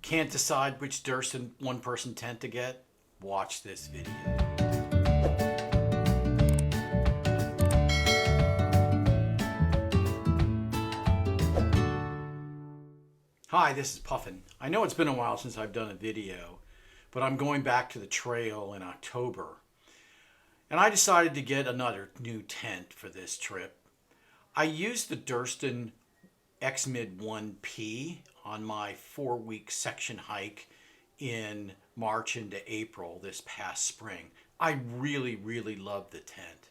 Can't decide which Durston one-person tent to get? Watch this video. Hi, this is Puffin. I know it's been a while since I've done a video, but I'm going back to the trail in October. And I decided to get another new tent for this trip. I used the Durston X-Mid 1P on my 4-week section hike in March into April this past spring. I really loved the tent.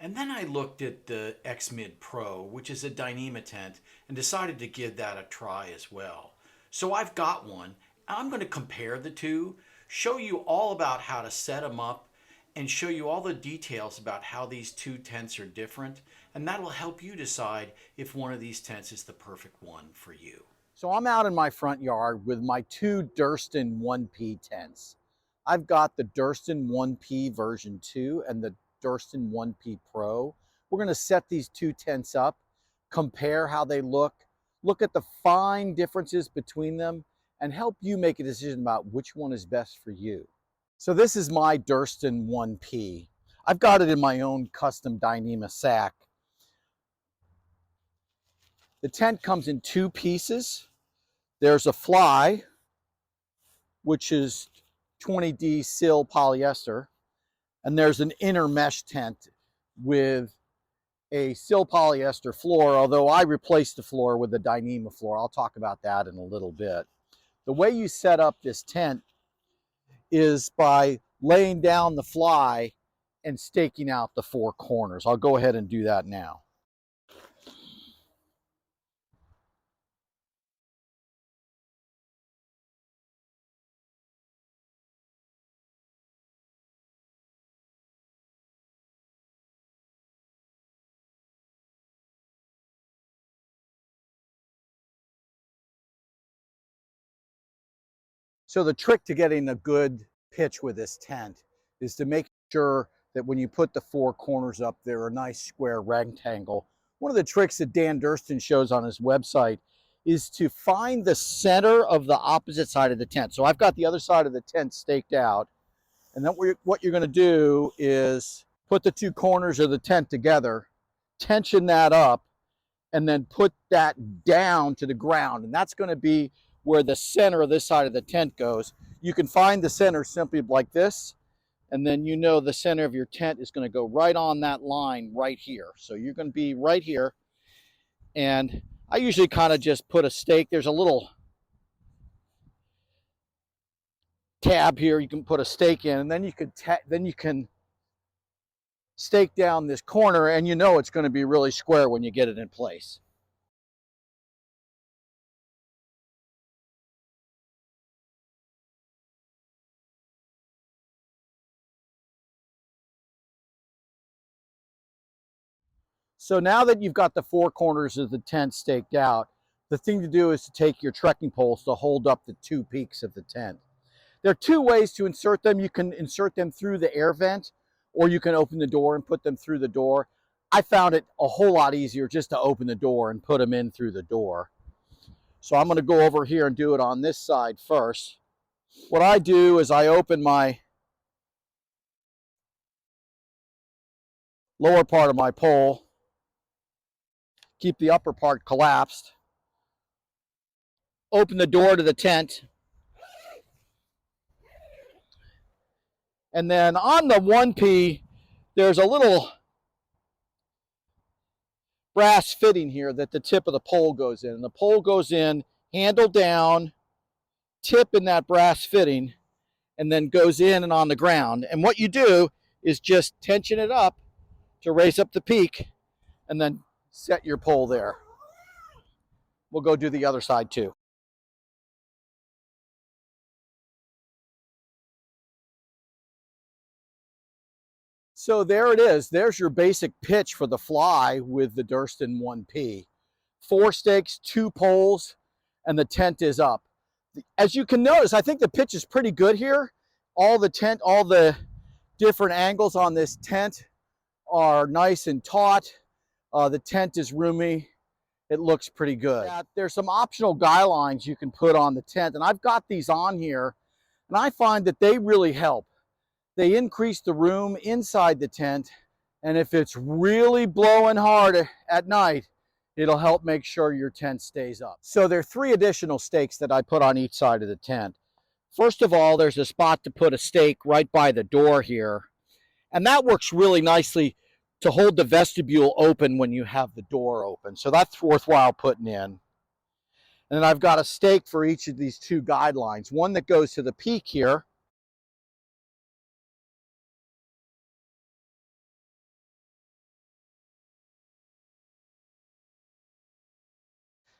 And then I looked at the X-Mid Pro, which is a Dyneema tent, and decided to give that a try as well. So I've got one. I'm going to compare the two, show you all about how to set them up, and show you all the details about how these two tents are different, and that'll help you decide if one of these tents is the perfect one for you. So I'm out in my front yard with my two Durston 1P tents. I've got the Durston 1P version 2 and the Durston 1P Pro. We're going to set these two tents up, compare how they look at the fine differences between them, and help you make a decision about which one is best for you. So this is my Durston 1P. I've got it in my own custom Dyneema sack. The tent comes in two pieces. There's a fly, which is 20D sil polyester, and there's an inner mesh tent with a sil polyester floor, although I replaced the floor with a Dyneema floor. I'll talk about that in a little bit. The way you set up this tent is by laying down the fly and staking out the four corners. I'll go ahead and do that now. So the trick to getting a good pitch with this tent is to make sure that when you put the four corners up, they're a nice square rectangle. One of the tricks that Dan Durston shows on his website is to find the center of the opposite side of the tent. So I've got the other side of the tent staked out, and then what you're going to do is put the two corners of the tent together, tension that up, and then put that down to the ground, and that's going to be where the center of this side of the tent goes. You can find the center simply like this, and then you know the center of your tent is going to go right on that line right here. So you're going to be right here, and I usually kind of just put a stake. There's a little tab here you can put a stake in, and then you can stake down this corner, and you know it's going to be really square when you get it in place. So now that you've got the four corners of the tent staked out, the thing to do is to take your trekking poles to hold up the two peaks of the tent. There are two ways to insert them. You can insert them through the air vent, or you can open the door and put them through the door. I found it a whole lot easier just to open the door and put them in through the door. So I'm going to go over here and do it on this side first. What I do is I open my lower part of my pole, keep the upper part collapsed, open the door to the tent, and then on the 1P, there's a little brass fitting here that the tip of the pole goes in. And the pole goes in, handle down, tip in that brass fitting, and then goes in and on the ground. And what you do is just tension it up to raise up the peak, and then set your pole there. We'll go do the other side too. So there it is. There's your basic pitch for the fly with the Durston 1P. 4 stakes, 2 poles, and the tent is up. As you can notice, I think the pitch is pretty good here. All the different angles on this tent are nice and taut. The tent is roomy, it looks pretty good. There's some optional guy lines you can put on the tent, and I've got these on here, and I find that they really help. They increase the room inside the tent, and if it's really blowing hard at night, it'll help make sure your tent stays up. So there are 3 additional stakes that I put on each side of the tent. First of all, there's a spot to put a stake right by the door here, and that works really nicely to hold the vestibule open when you have the door open. So that's worthwhile putting in. And then I've got a stake for each of these 2 guidelines. One that goes to the peak here,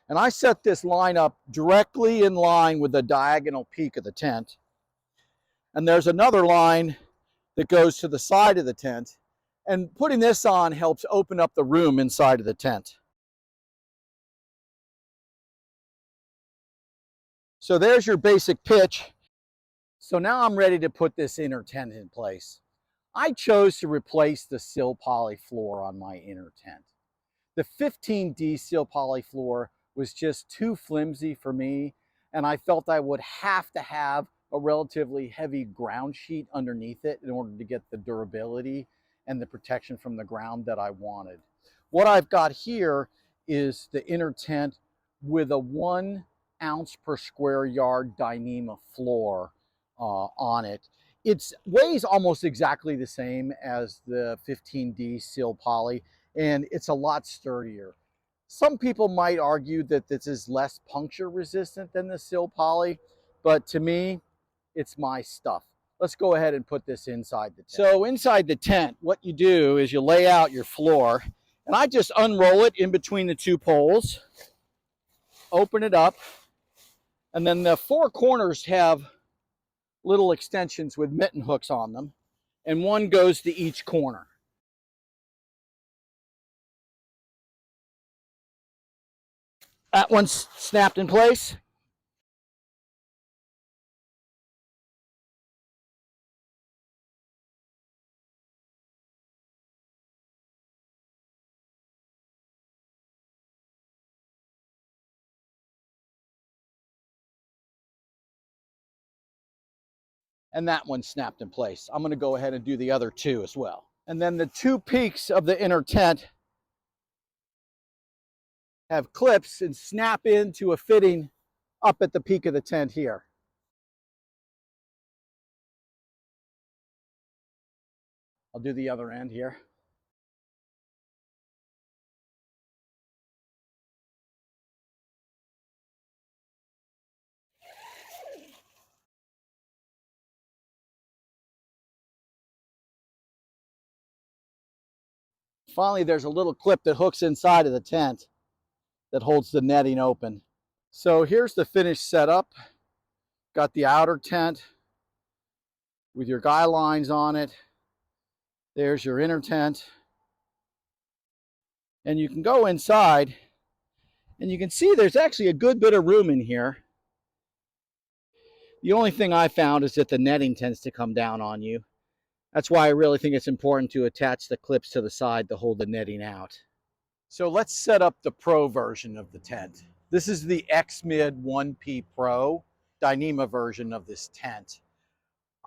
and I set this line up directly in line with the diagonal peak of the tent. And there's another line that goes to the side of the tent. And putting this on helps open up the room inside of the tent. So there's your basic pitch. So now I'm ready to put this inner tent in place. I chose to replace the sill poly floor on my inner tent. The 15D sill poly floor was just too flimsy for me, and I felt I would have to have a relatively heavy ground sheet underneath it in order to get the durability and the protection from the ground that I wanted. What I've got here is the inner tent with a 1 ounce per square yard Dyneema floor on it. It weighs almost exactly the same as the 15D sill poly, and it's a lot sturdier. Some people might argue that this is less puncture resistant than the sill poly, but to me, it's my stuff. Let's go ahead and put this inside the tent. So inside the tent, what you do is you lay out your floor, and I just unroll it in between the 2 poles, open it up, and then the 4 corners have little extensions with mitten hooks on them, and one goes to each corner. That one's snapped in place. And that one snapped in place. I'm going to go ahead and do the other 2 as well. And then the 2 peaks of the inner tent have clips and snap into a fitting up at the peak of the tent here. I'll do the other end here. Finally, there's a little clip that hooks inside of the tent that holds the netting open. So here's the finished setup. Got the outer tent with your guy lines on it. There's your inner tent. And you can go inside and you can see there's actually a good bit of room in here. The only thing I found is that the netting tends to come down on you. That's why I really think it's important to attach the clips to the side to hold the netting out. So let's set up the Pro version of the tent. This is the X-Mid 1P Pro Dyneema version of this tent.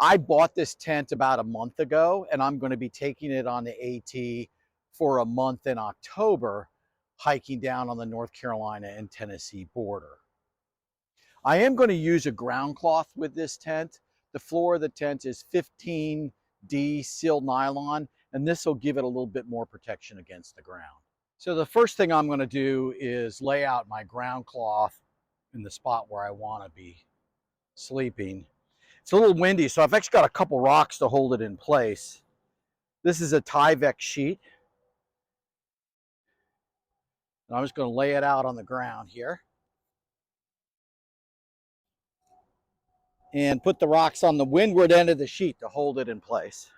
I bought this tent about a month ago, and I'm going to be taking it on the AT for a month in October, hiking down on the North Carolina and Tennessee border. I am going to use a ground cloth with this tent. The floor of the tent is 15D sealed nylon, and this will give it a little bit more protection against the ground. So the first thing I'm going to do is lay out my ground cloth in the spot where I want to be sleeping. It's a little windy, so I've actually got a couple rocks to hold it in place. This is a Tyvek sheet. And I'm just going to lay it out on the ground here. And put the rocks on the windward end of the sheet to hold it in place.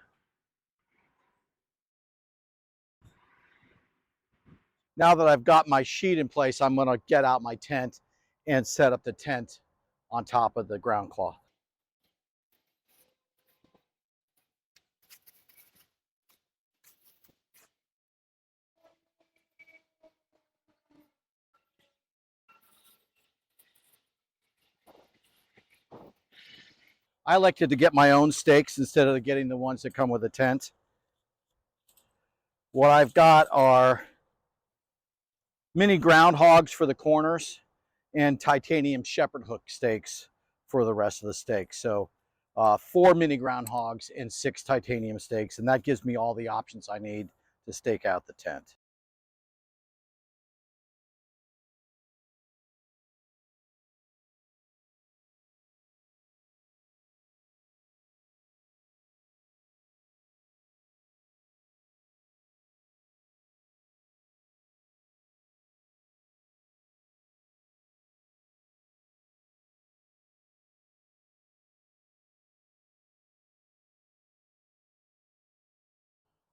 Now that I've got my sheet in place, I'm going to get out my tent and set up the tent on top of the ground cloth. I elected to get my own stakes instead of getting the ones that come with a tent. What I've got are mini groundhogs for the corners and titanium shepherd hook stakes for the rest of the stakes. So 4 mini groundhogs and 6 titanium stakes, and that gives me all the options I need to stake out the tent.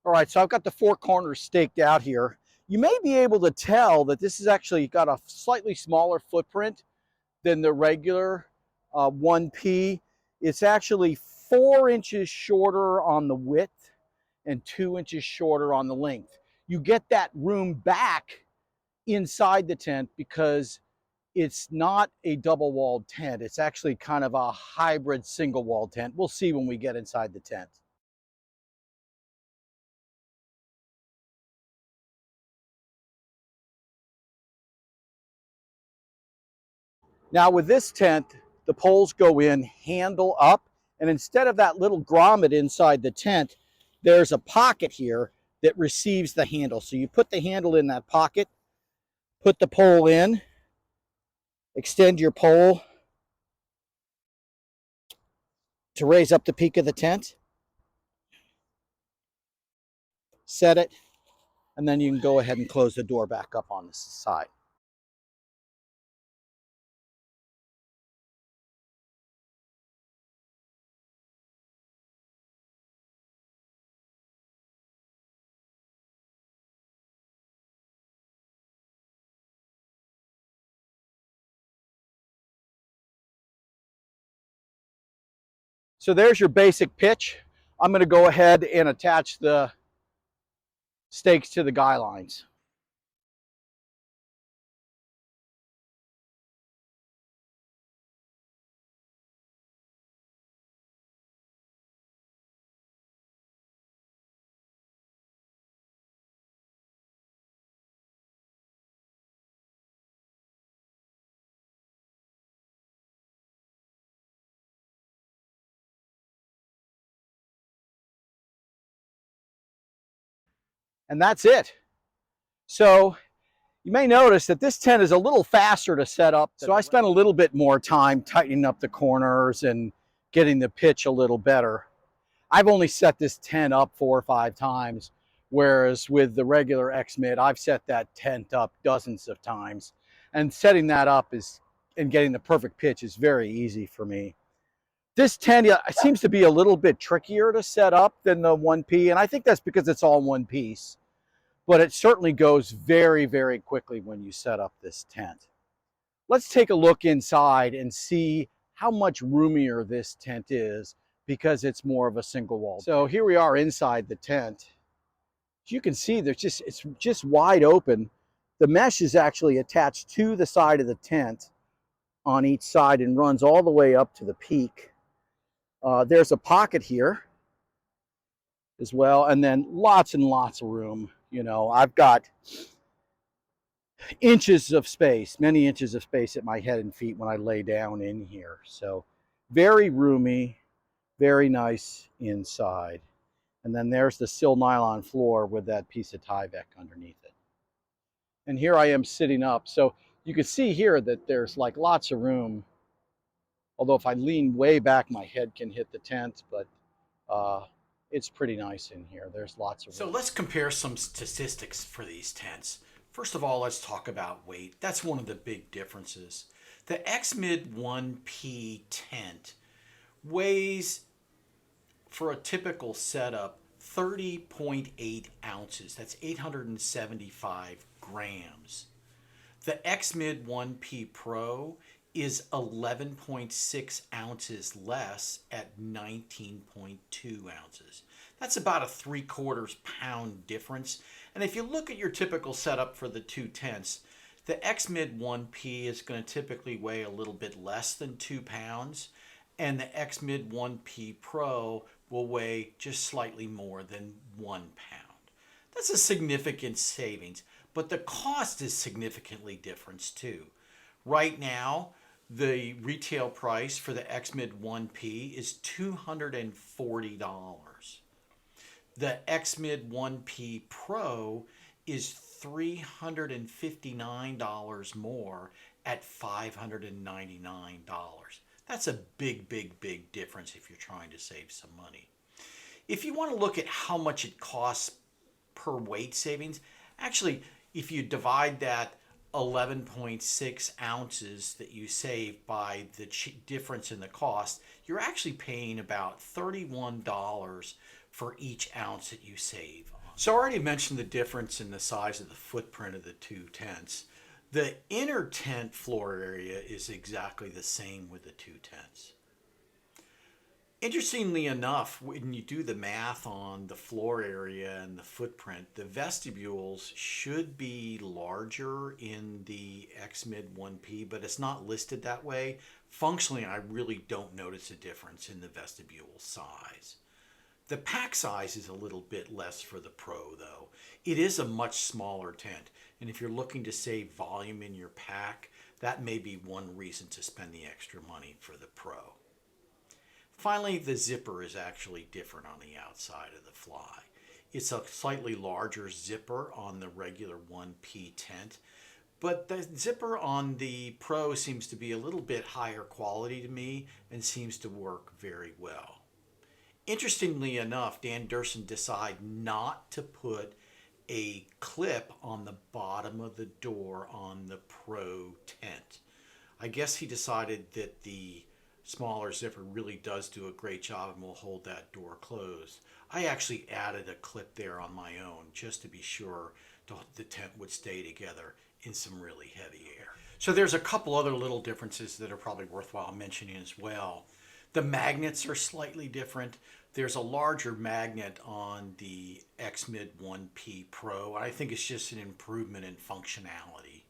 All right, so I've got the 4 corners staked out here. You may be able to tell that this has actually got a slightly smaller footprint than the regular 1P. It's actually 4 inches shorter on the width and 2 inches shorter on the length. You get that room back inside the tent because it's not a double walled tent. It's actually kind of a hybrid single walled tent. We'll see when we get inside the tent. Now with this tent, the poles go in handle up, and instead of that little grommet inside the tent, there's a pocket here that receives the handle. So you put the handle in that pocket, put the pole in, extend your pole to raise up the peak of the tent, set it, and then you can go ahead and close the door back up on the side. So there's your basic pitch. I'm going to go ahead and attach the stakes to the guy lines. And that's it. So you may notice that this tent is a little faster to set up. So I spent a little bit more time tightening up the corners and getting the pitch a little better. I've only set this tent up 4 or 5 times, whereas with the regular X-Mid, I've set that tent up dozens of times. And setting that up and getting the perfect pitch is very easy for me. This tent seems to be a little bit trickier to set up than the 1P, and I think that's because it's all one piece. But it certainly goes very, very quickly when you set up this tent. Let's take a look inside and see how much roomier this tent is because it's more of a single wall. So here we are inside the tent. As you can see, it's just wide open. The mesh is actually attached to the side of the tent on each side and runs all the way up to the peak. There's a pocket here as well, and then lots and lots of room. You know, I've got inches of space, many inches of space at my head and feet when I lay down in here. So very roomy, very nice inside. And then there's the sill nylon floor with that piece of Tyvek underneath it. And here I am sitting up. So you can see here that there's like lots of room. Although if I lean way back, my head can hit the tent, but it's pretty nice in here. There's lots of room. So let's compare some statistics for these tents. First of all, let's talk about weight. That's one of the big differences. The X-Mid 1P tent weighs, for a typical setup, 30.8 ounces. That's 875 grams. The X-Mid 1P Pro is 11.6 ounces less at 19.2 ounces. That's about a 3/4 pound difference. And if you look at your typical setup for the two tents, the X-Mid 1P is going to typically weigh a little bit less than 2 pounds, and the X Mid 1P Pro will weigh just slightly more than 1 pound. That's a significant savings, but the cost is significantly different too. Right now, the retail price for the X Mid 1P is $240. The X Mid 1P Pro is $359 more at $599. That's a big, big, big difference if you're trying to save some money. If you want to look at how much it costs per weight savings, actually, if you divide that 11.6 ounces that you save by the difference in the cost, you're actually paying about $31 for each ounce that you save. So I already mentioned the difference in the size of the footprint of the two tents. The inner tent floor area is exactly the same with the two tents. Interestingly enough, when you do the math on the floor area and the footprint, the vestibules should be larger in the X Mid 1P, but it's not listed that way. Functionally, I really don't notice a difference in the vestibule size. The pack size is a little bit less for the Pro though. It is a much smaller tent, and if you're looking to save volume in your pack, that may be one reason to spend the extra money for the Pro. Finally, the zipper is actually different on the outside of the Fly. It's a slightly larger zipper on the regular 1P tent, but the zipper on the Pro seems to be a little bit higher quality to me and seems to work very well. Interestingly enough, Dan Durston decided not to put a clip on the bottom of the door on the Pro tent. I guess he decided that the smaller zipper really does do a great job and will hold that door closed. I actually added a clip there on my own just to be sure the tent would stay together in some really heavy air. So there's a couple other little differences that are probably worthwhile mentioning as well. The magnets are slightly different. There's a larger magnet on the X Mid 1P Pro. I think it's just an improvement in functionality.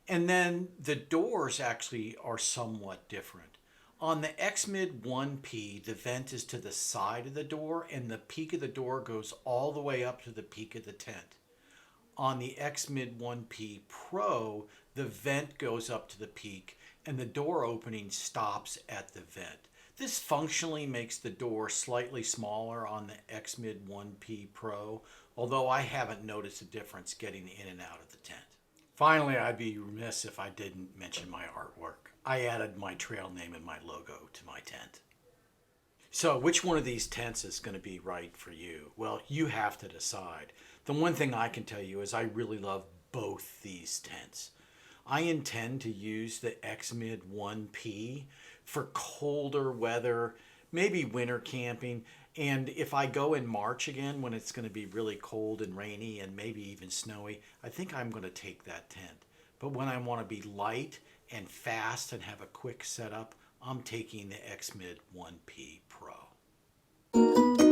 And then the doors actually are somewhat different. On the X Mid 1P, the vent is to the side of the door and the peak of the door goes all the way up to the peak of the tent. On the X Mid 1P Pro, the vent goes up to the peak and the door opening stops at the vent. This functionally makes the door slightly smaller on the X Mid 1P Pro, although I haven't noticed a difference getting in and out of the tent. Finally, I'd be remiss if I didn't mention my artwork. I added my trail name and my logo to my tent. So which one of these tents is going to be right for you? Well, you have to decide. The one thing I can tell you is I really love both these tents. I intend to use the X Mid 1P for colder weather, maybe winter camping. And if I go in March again, when it's going to be really cold and rainy and maybe even snowy, I think I'm going to take that tent. But when I want to be light and fast and have a quick setup, I'm taking the X Mid 1P Pro.